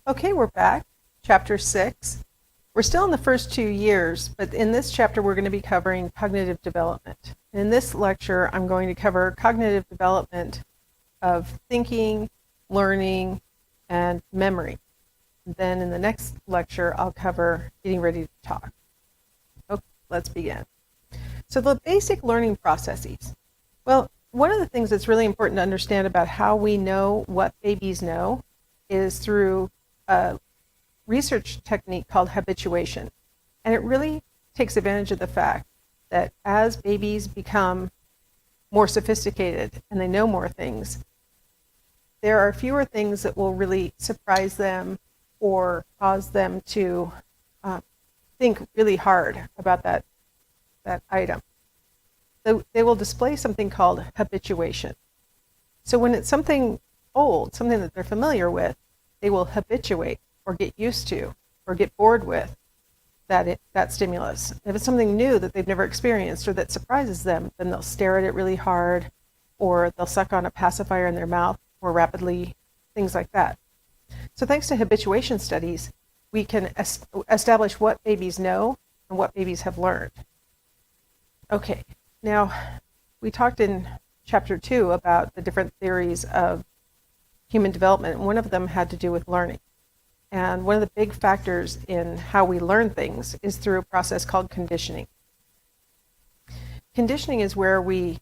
Okay, we're back. Chapter 6. We're still in the first 2 years, but in this chapter we're going to be covering cognitive development. In this lecture, I'm going to cover cognitive development of thinking, learning, and memory. And then in the next lecture, I'll cover getting ready to talk. Okay, let's begin. So the basic learning processes. Well, one of the things that's really important to understand about how we know what babies know is through a research technique called habituation. And it really takes advantage of the fact that as babies become more sophisticated and they know more things, there are fewer things that will really surprise them or cause them to think really hard about that item. So they will display something called habituation. So when it's something old, something that they're familiar with, they will habituate or get used to or get bored with that stimulus. If it's something new that they've never experienced or that surprises them, then they'll stare at it really hard, or they'll suck on a pacifier in their mouth more rapidly, things like that. So thanks to habituation studies, we can establish what babies know and what babies have learned. Okay, now we talked in chapter 2 about the different theories of human development, and one of them had to do with learning. And one of the big factors in how we learn things is through a process called conditioning. Conditioning is where we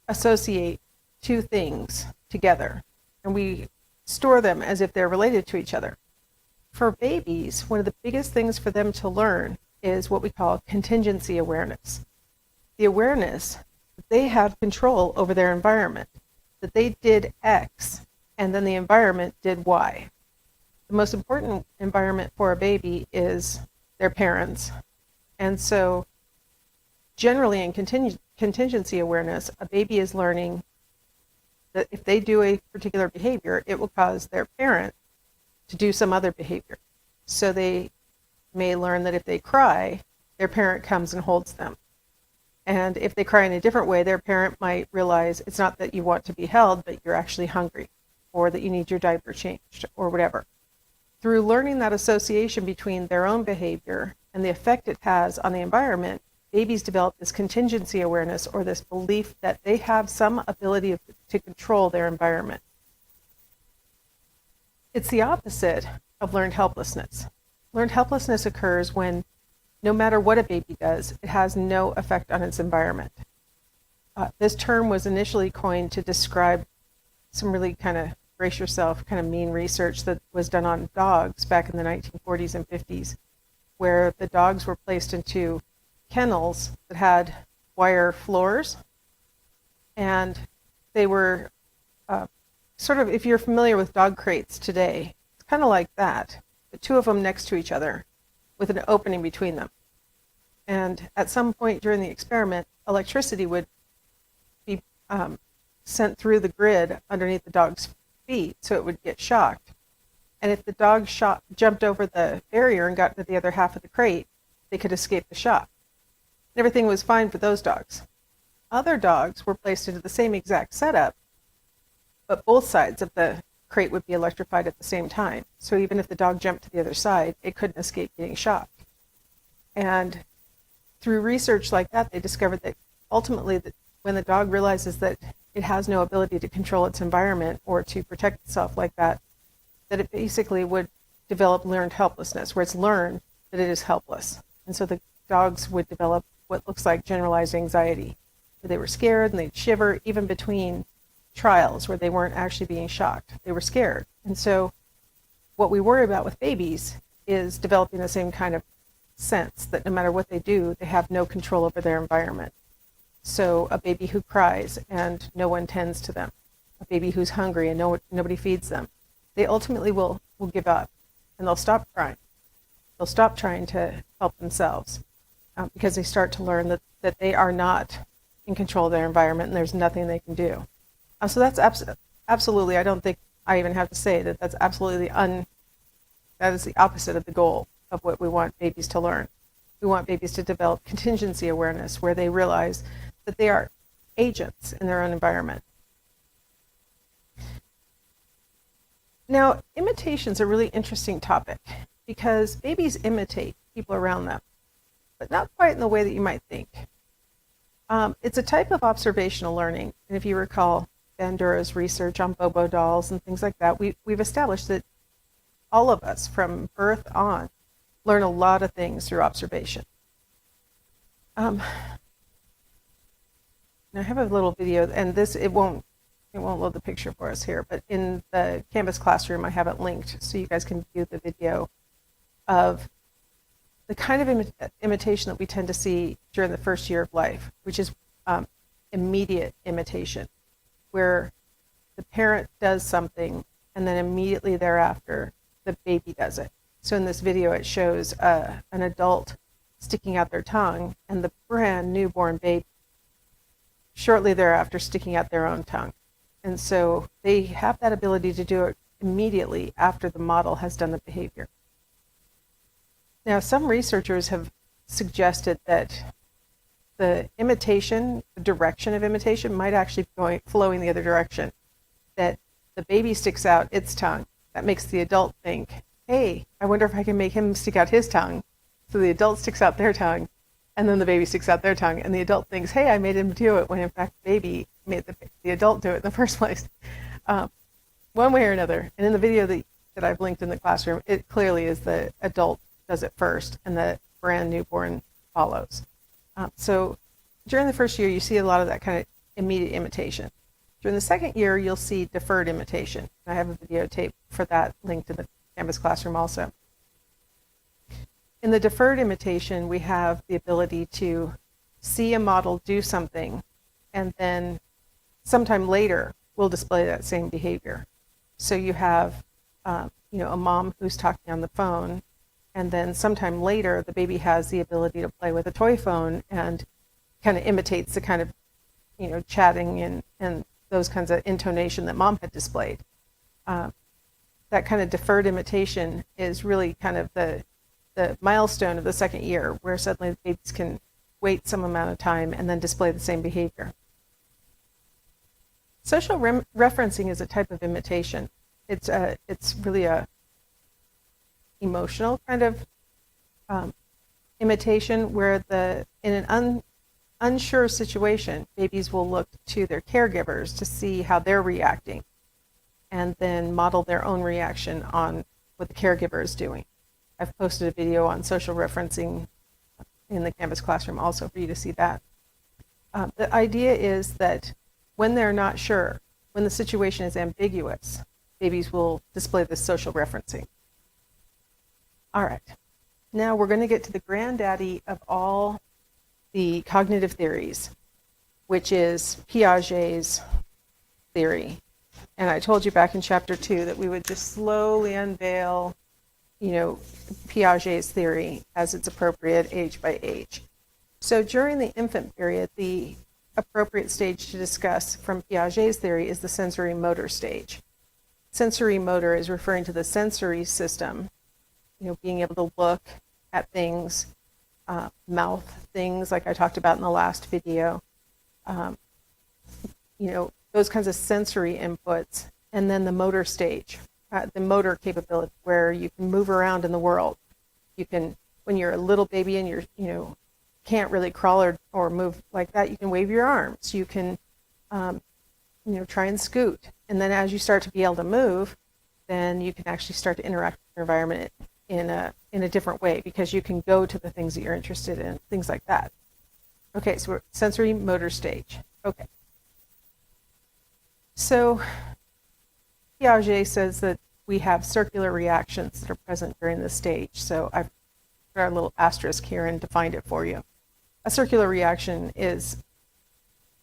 associate two things together, and we store them as if they're related to each other. For babies, one of the biggest things for them to learn is what we call contingency awareness. The awareness that they have control over their environment, that they did X, and then the environment did Y. The most important environment for a baby is their parents. And so generally in contingency awareness, a baby is learning that if they do a particular behavior, it will cause their parent to do some other behavior. So they may learn that if they cry, their parent comes and holds them. And if they cry in a different way, their parent might realize it's not that you want to be held, but you're actually hungry, or that you need your diaper changed, or whatever. Through learning that association between their own behavior and the effect it has on the environment, babies develop this contingency awareness, or this belief that they have some ability to control their environment. It's the opposite of learned helplessness. Learned helplessness occurs when no matter what a baby does, it has no effect on its environment. This term was initially coined to describe some really kind of brace yourself, kind of mean research that was done on dogs back in the 1940s and 50s, where the dogs were placed into kennels that had wire floors, and they were sort of, if you're familiar with dog crates today, it's kind of like that, the two of them next to each other with an opening between them. And at some point during the experiment, electricity would be sent through the grid underneath the dog's feet, so it would get shocked. And if the dog jumped over the barrier and got to the other half of the crate, they could escape the shock. And everything was fine for those dogs. Other dogs were placed into the same exact setup, but both sides of the crate would be electrified at the same time. So even if the dog jumped to the other side, it couldn't escape getting shocked. And through research like that, they discovered that ultimately that when the dog realizes that it has no ability to control its environment or to protect itself like that, that it basically would develop learned helplessness, where it's learned that it is helpless. And so the dogs would develop what looks like generalized anxiety, where they were scared and they'd shiver even between trials where they weren't actually being shocked. They were scared. And so what we worry about with babies is developing the same kind of sense that no matter what they do, they have no control over their environment. So a baby who cries and no one tends to them, a baby who's hungry and nobody feeds them, they ultimately will give up, and they'll stop crying. They'll stop trying to help themselves because they start to learn that they are not in control of their environment and there's nothing they can do. So that's absolutely, I don't think I even have to say that that's absolutely that is the opposite of the goal of what we want babies to learn. We want babies to develop contingency awareness, where they realize that they are agents in their own environment. Now, imitation is a really interesting topic because babies imitate people around them, but not quite in the way that you might think. It's a type of observational learning, and if you recall Bandura's research on Bobo dolls and things like that, we've established that all of us from birth on learn a lot of things through observation. And I have a little video, and it won't load the picture for us here, but in the Canvas classroom I have it linked so you guys can view the video of the kind of imitation that we tend to see during the first year of life, which is immediate imitation, where the parent does something and then immediately thereafter the baby does it. So in this video it shows an adult sticking out their tongue and the brand newborn baby shortly thereafter sticking out their own tongue. And so they have that ability to do it immediately after the model has done the behavior. Now, some researchers have suggested that the direction of imitation might actually be flowing the other direction, that the baby sticks out its tongue. That makes the adult think, hey, I wonder if I can make him stick out his tongue. So the adult sticks out their tongue, and then the baby sticks out their tongue, and the adult thinks, hey, I made him do it, when in fact the baby made the adult do it in the first place. One way or another. And in the video that I've linked in the classroom, it clearly is the adult does it first, and the brand newborn follows. So during the first year, you see a lot of that kind of immediate imitation. During the second year, you'll see deferred imitation. I have a videotape for that linked in the Canvas classroom also. In the deferred imitation, we have the ability to see a model do something, and then sometime later, we'll display that same behavior. So you have a mom who's talking on the phone, and then sometime later, the baby has the ability to play with a toy phone and kind of imitates the kind of, chatting and those kinds of intonation that mom had displayed. That kind of deferred imitation is really kind of the milestone of the second year, where suddenly the babies can wait some amount of time and then display the same behavior. Social referencing is a type of imitation. It's really a emotional kind of imitation, where in an unsure situation, babies will look to their caregivers to see how they're reacting and then model their own reaction on what the caregiver is doing. I've posted a video on social referencing in the Canvas classroom also for you to see that. The idea is that when they're not sure, when the situation is ambiguous, babies will display this social referencing. All right, now we're going to get to the granddaddy of all the cognitive theories, which is Piaget's theory. And I told you back in chapter 2 that we would just slowly unveil, Piaget's theory as it's appropriate age by age. So during the infant period, the appropriate stage to discuss from Piaget's theory is the sensorimotor stage. Sensorimotor is referring to the sensory system, being able to look at things, mouth things like I talked about in the last video, those kinds of sensory inputs, and then the motor stage, the motor capability where you can move around in the world. You can, when you're a little baby and you're, can't really crawl or move like that, you can wave your arms. You can, try and scoot. And then as you start to be able to move, then you can actually start to interact with your environment in a different way, because you can go to the things that you're interested in, things like that. Okay, so we're sensory motor stage. Okay. So Piaget says that we have circular reactions that are present during this stage. So I've put our little asterisk here and defined it for you. A circular reaction is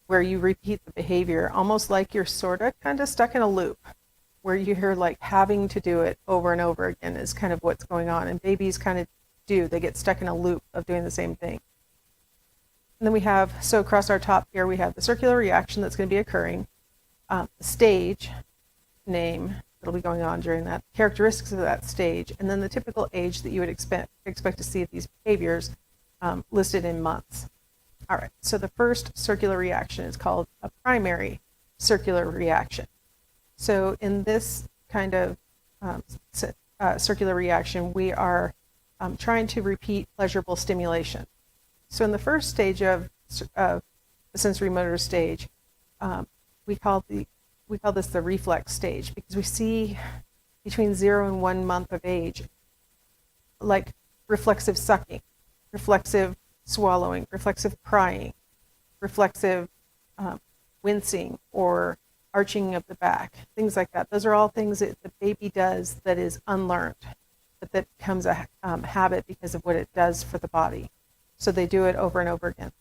where you repeat the behavior almost like you're sort of kind of stuck in a loop, where you're like having to do it over and over again is kind of what's going on. And babies kind of do. They get stuck in a loop of doing the same thing. And then we have, so across our top here, we have the circular reaction that's going to be occurring, the stage name that'll be going on during that, characteristics of that stage, and then the typical age that you would expect to see these behaviors listed in months. All right, so the first circular reaction is called a primary circular reaction. So in this kind of circular reaction, we are trying to repeat pleasurable stimulation. So in the first stage of the sensorimotor stage, we call this the reflex stage, because we see between 0 and 1 month of age, like reflexive sucking, reflexive swallowing, reflexive crying, reflexive wincing, or arching of the back, things like that. Those are all things that the baby does that is unlearned, but that becomes a habit because of what it does for the body. So they do it over and over again.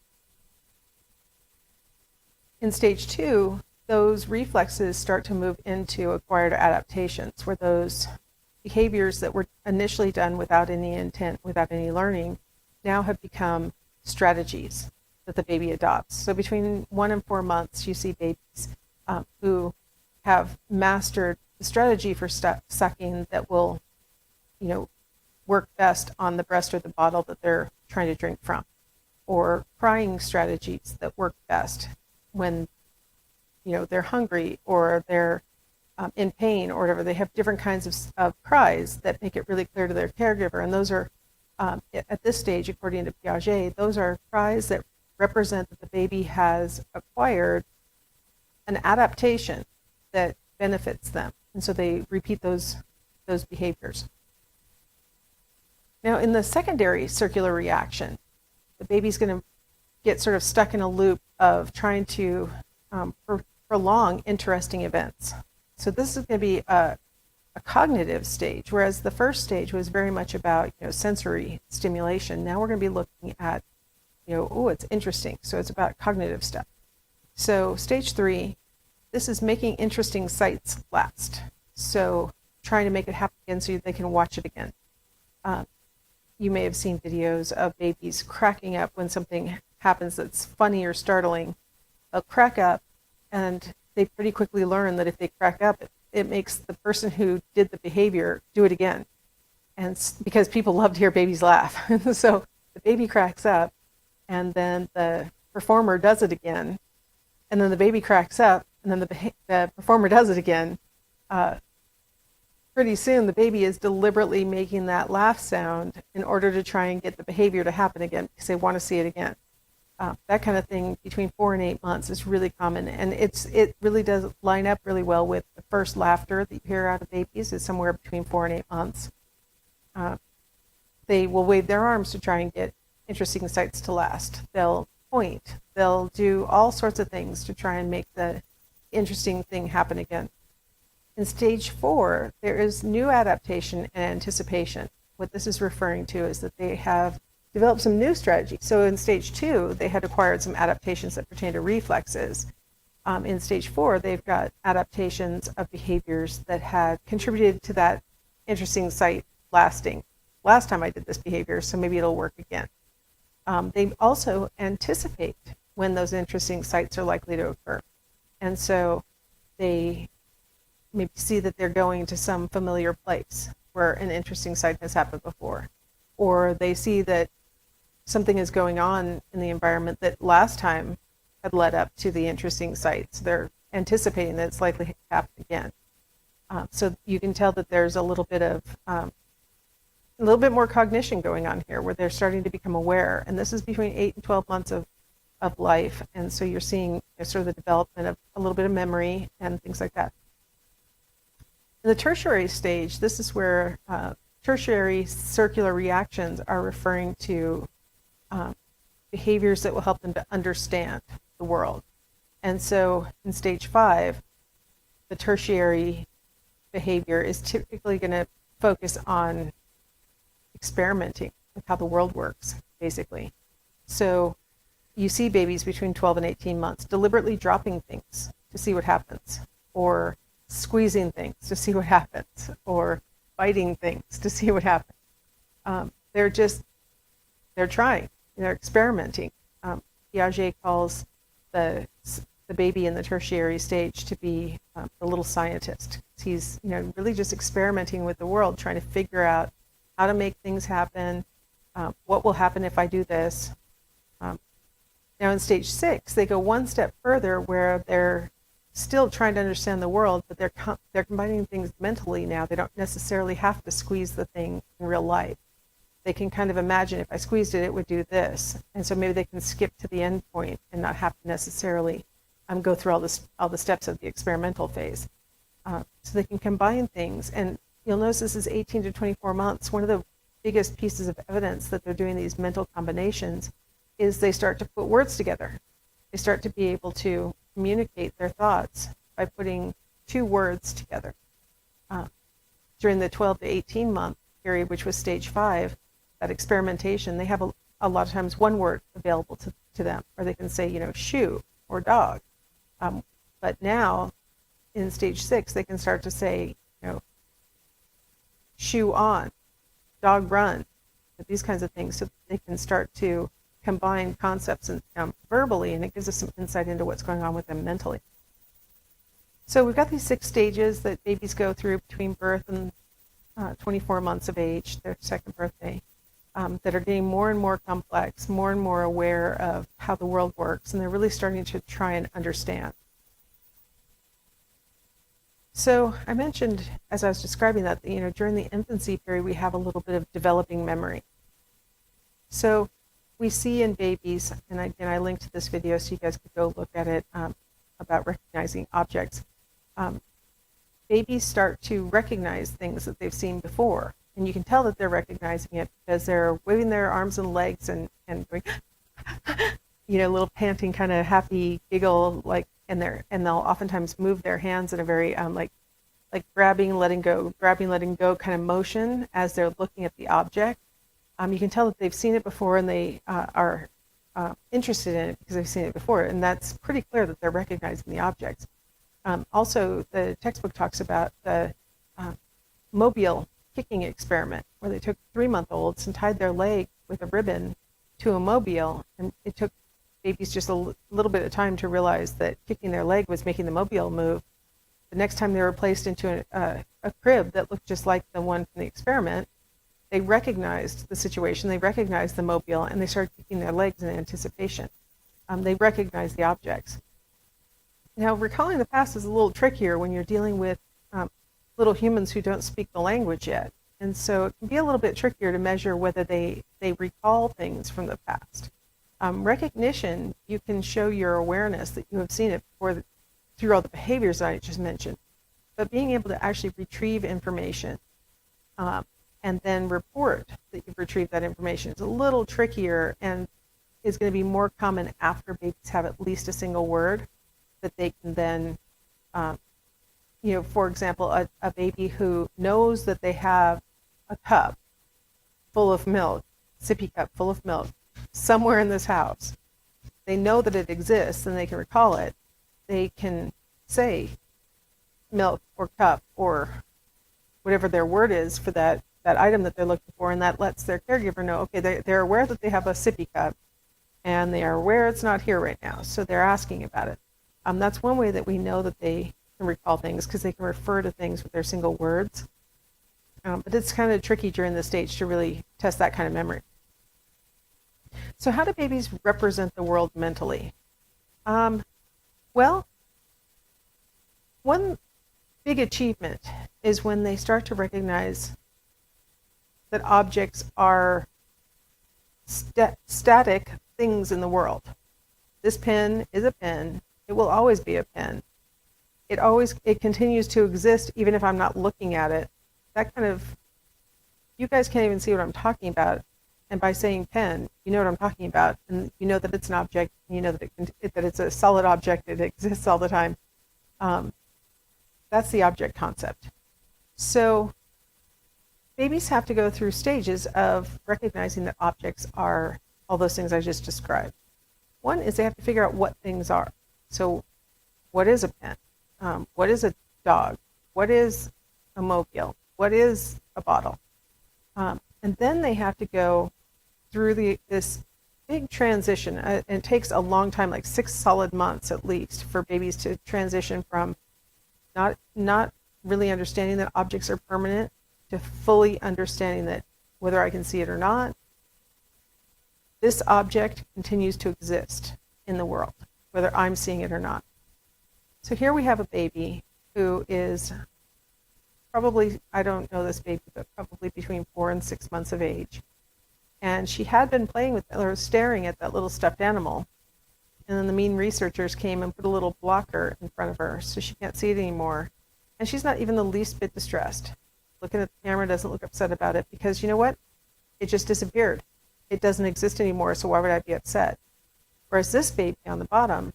In stage 2, those reflexes start to move into acquired adaptations, where those behaviors that were initially done without any intent, without any learning, now have become strategies that the baby adopts. So between 1 and 4 months, you see babies who have mastered the strategy for sucking that will, work best on the breast or the bottle that they're trying to drink from, or crying strategies that work best when, they're hungry or they're in pain or whatever. They have different kinds of cries that make it really clear to their caregiver, and those are, at this stage, according to Piaget, those are cries that represent that the baby has acquired an adaptation that benefits them, and so they repeat those behaviors. Now, in the secondary circular reaction, the baby's going to get sort of stuck in a loop of trying to prolong interesting events. So this is going to be a cognitive stage, whereas the first stage was very much about sensory stimulation. Now we're going to be looking at it's interesting. So it's about cognitive stuff. So stage 3, this is making interesting sights last. So trying to make it happen again so they can watch it again. You may have seen videos of babies cracking up when something happens that's funny or startling. They'll crack up, and they pretty quickly learn that if they crack up, it makes the person who did the behavior do it again. And because people love to hear babies laugh. So the baby cracks up, and then the performer does it again, and then the baby cracks up, and then the performer does it again. Pretty soon, the baby is deliberately making that laugh sound in order to try and get the behavior to happen again, because they want to see it again. That kind of thing between 4 and 8 months is really common, and it really does line up really well with the first laughter that you hear out of babies is somewhere between 4 and 8 months. They will wave their arms to try and get interesting sights to last. They'll point. They'll do all sorts of things to try and make the interesting thing happen again. In stage 4, there is new adaptation and anticipation. What this is referring to is that they have developed some new strategies. So in stage 2, they had acquired some adaptations that pertain to reflexes. In stage 4, they've got adaptations of behaviors that had contributed to that interesting sight lasting. Last time I did this behavior, so maybe it'll work again. They also anticipate when those interesting sights are likely to occur. And so they maybe see that they're going to some familiar place where an interesting sight has happened before. Or they see that something is going on in the environment that last time had led up to the interesting sight. So they're anticipating that it's likely to happen again. So you can tell that there's a little bit more cognition going on here, where they're starting to become aware. And this is between 8 and 12 months of life. And so you're seeing sort of the development of a little bit of memory and things like that. In the tertiary stage, this is where tertiary circular reactions are referring to behaviors that will help them to understand the world. And so in stage 5, the tertiary behavior is typically going to focus on experimenting with how the world works, basically. So you see babies between 12 and 18 months deliberately dropping things to see what happens, or squeezing things to see what happens, or biting things to see what happens. They're trying, they're experimenting. Piaget calls the baby in the tertiary stage to be the little scientist. He's really just experimenting with the world, trying to figure out how to make things happen, what will happen if I do this. Now in stage 6, they go one step further, where they're still trying to understand the world, but they're combining things mentally now. They don't necessarily have to squeeze the thing in real life. They can kind of imagine, if I squeezed it, it would do this. And so maybe they can skip to the end point and not have to necessarily go through all the steps of the experimental phase. So they can combine things. And you'll notice this is 18 to 24 months. One of the biggest pieces of evidence that they're doing these mental combinations is they start to put words together. They start to be able to communicate their thoughts by putting two words together. During the 12 to 18 month period, which was stage 5, that experimentation, they have a lot of times one word available to them, or they can say, shoe or dog. But now in stage 6, they can start to say, shoe on, dog run, these kinds of things, so they can start to combine concepts and verbally, and it gives us some insight into what's going on with them mentally. So we've got these 6 stages that babies go through between birth and 24 months of age, their second birthday, that are getting more and more complex, more and more aware of how the world works, and they're really starting to try and understand. So I mentioned, as I was describing that, during the infancy period, we have a little bit of developing memory. So we see in babies, and again, I linked this video so you guys could go look at it, about recognizing objects. Babies start to recognize things that they've seen before, and you can tell that they're recognizing it because they're waving their arms and legs and going, little panting kind of happy giggle, and they'll oftentimes move their hands in a very like grabbing, letting go kind of motion as they're looking at the object. You can tell that they've seen it before, and they are interested in it because they've seen it before, and that's pretty clear that they're recognizing the objects. Also, the textbook talks about the mobile kicking experiment, where they took 3-month-olds and tied their leg with a ribbon to a mobile, and it took babies just a little bit of time to realize that kicking their leg was making the mobile move. The next time they were placed into a crib that looked just like the one from the experiment, they recognized the situation, they recognized the mobile, and they started kicking their legs in anticipation. They recognized the objects. Now, recalling the past is a little trickier when you're dealing with little humans who don't speak the language yet. And so it can be a little bit trickier to measure whether they recall things from the past. Recognition, you can show your awareness that you have seen it before through all the behaviors I just mentioned. But being able to actually retrieve information and then report that you've retrieved that information is a little trickier, and is going to be more common after babies have at least a single word that they can then, for example, a baby who knows that they have a cup full of milk, sippy cup full of milk, somewhere in this house. They know that it exists and they can recall it. They can say milk or cup or whatever their word is for that item that they're looking for, and that lets their caregiver know, okay, they're aware that they have a sippy cup, and they are aware it's not here right now, so they're asking about it. That's one way that we know that they can recall things, because they can refer to things with their single words. But it's kind of tricky during this stage to really test that kind of memory. So how do babies represent the world mentally? Well, one big achievement is when they start to recognize that objects are static things in the world. This pen is a pen. It will always be a pen. It continues to exist even if I'm not looking at it. That kind of, you guys can't even see what I'm talking about. And by saying pen, you know what I'm talking about, and you know that it's an object, and you know that that it's a solid object, it exists all the time. That's the object concept. So babies have to go through stages of recognizing that objects are all those things I just described. One is they have to figure out what things are. So what is a pen? What is a dog? What is a mobile? What is a bottle? And then they have to go through this big transition. And it takes a long time, like 6 solid months at least, for babies to transition from not really understanding that objects are permanent to fully understanding that whether I can see it or not, this object continues to exist in the world, whether I'm seeing it or not. So here we have a baby who is probably, I don't know this baby, but probably between 4 and 6 months of age. And she had been playing with or staring at that little stuffed animal. And then the mean researchers came and put a little blocker in front of her so she can't see it anymore. And she's not even the least bit distressed. Looking at the camera, doesn't look upset about it because you know what? It just disappeared. It doesn't exist anymore, so why would I be upset? Whereas this baby on the bottom,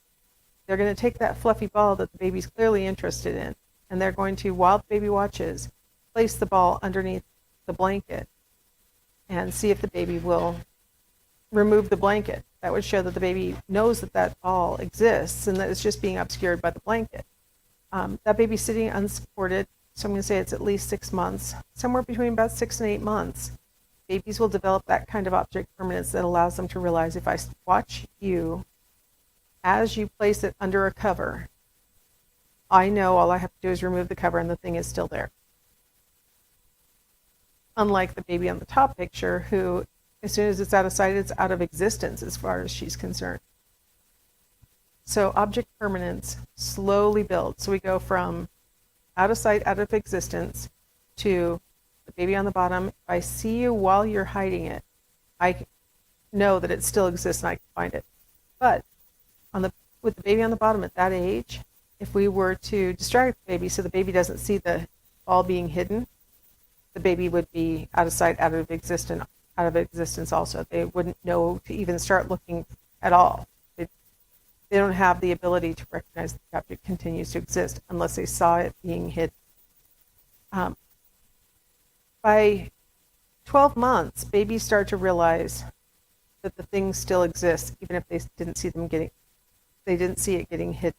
they're going to take that fluffy ball that the baby's clearly interested in, and they're going to, while the baby watches, place the ball underneath the blanket and see if the baby will remove the blanket. That would show that the baby knows that that ball exists and that it's just being obscured by the blanket. That baby's sitting unsupported, so I'm going to say it's at least 6 months, somewhere between about 6 and 8 months. Babies will develop that kind of object permanence that allows them to realize if I watch you as you place it under a cover, I know all I have to do is remove the cover and the thing is still there. Unlike the baby on the top picture, who, as soon as it's out of sight, it's out of existence as far as she's concerned. So object permanence slowly builds. So we go from out of sight, out of existence, to the baby on the bottom. If I see you while you're hiding it, I know that it still exists and I can find it. But with the baby on the bottom at that age, if we were to distract the baby so the baby doesn't see the ball being hidden, the baby would be out of sight, out of existence also. They wouldn't know to even start looking at all. They don't have the ability to recognize that the object continues to exist unless they saw it being hidden. By 12 months, babies start to realize that the thing still exists, even if they didn't see it getting hidden.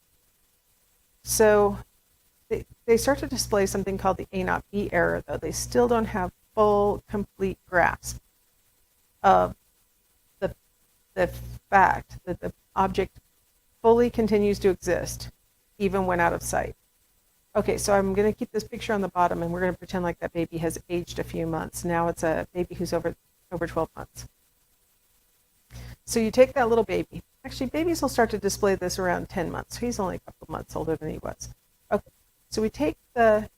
So they start to display something called the A not B error, though they still don't have full, complete grasp of the fact that the object fully continues to exist, even when out of sight. Okay, so I'm going to keep this picture on the bottom, and we're going to pretend like that baby has aged a few months. Now it's a baby who's over 12 months. So you take that little baby. Actually, babies will start to display this around 10 months. So he's only a couple months older than he was. Okay, so we take the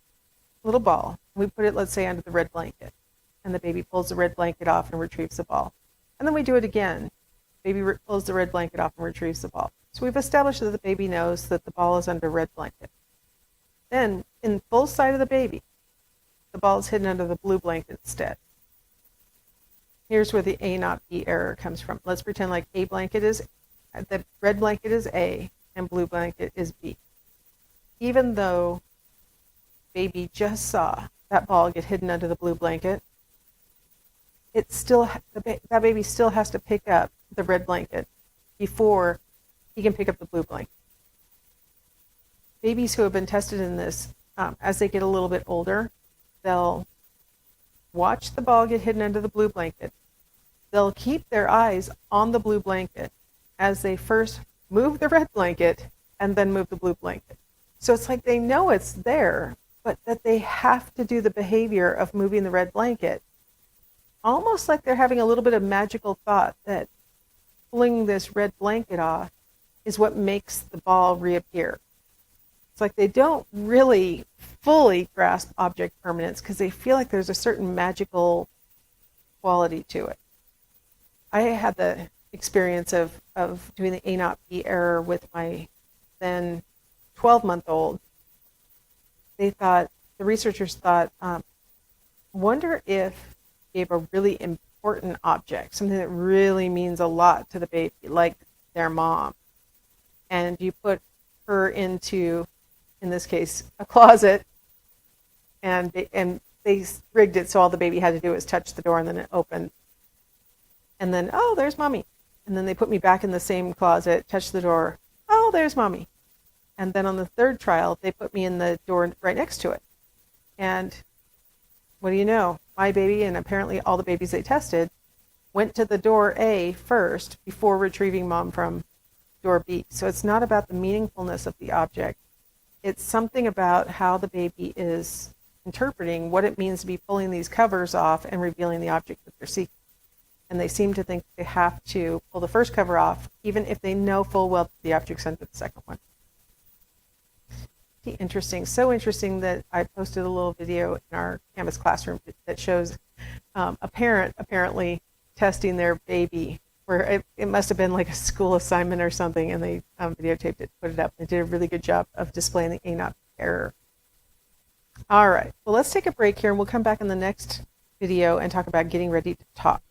little ball, and we put it, let's say, under the red blanket. And the baby pulls the red blanket off and retrieves the ball. And then we do it again. Baby pulls the red blanket off and retrieves the ball. So we've established that the baby knows that the ball is under red blanket. Then, in full sight of the baby, the ball is hidden under the blue blanket instead. Here's where the A not B error comes from. Let's pretend like the red blanket is A and blue blanket is B. Even though baby just saw that ball get hidden under the blue blanket, that baby still has to pick up the red blanket before he can pick up the blue blanket. Babies who have been tested in this, as they get a little bit older, they'll watch the ball get hidden under the blue blanket. They'll keep their eyes on the blue blanket as they first move the red blanket and then move the blue blanket. So it's like they know it's there, but that they have to do the behavior of moving the red blanket, almost like they're having a little bit of magical thought that pulling this red blanket off is what makes the ball reappear. It's like they don't really fully grasp object permanence because they feel like there's a certain magical quality to it. I had the experience of doing the A not B error with my then 12-month-old. The researchers thought, wonder if you gave a really important object, something that really means a lot to the baby, like their mom, and you put her into, in this case, a closet, and they rigged it so all the baby had to do was touch the door and then it opened. And then, oh, there's mommy. And then they put me back in the same closet, touched the door, oh, there's mommy. And then on the third trial, they put me in the door right next to it. And what do you know? My baby, and apparently all the babies they tested, went to the door A first before retrieving mom from door B. So it's not about the meaningfulness of the object. It's something about how the baby is interpreting what it means to be pulling these covers off and revealing the object that they're seeking. And they seem to think they have to pull the first cover off, even if they know full well that the object's under the second one. pretty interesting. So interesting that I posted a little video in our Canvas classroom that shows a parent apparently testing their baby, where it must have been like a school assignment or something, and they videotaped it, put it up. They did a really good job of displaying the A0 error. All right, well, let's take a break here, and we'll come back in the next video and talk about getting ready to talk.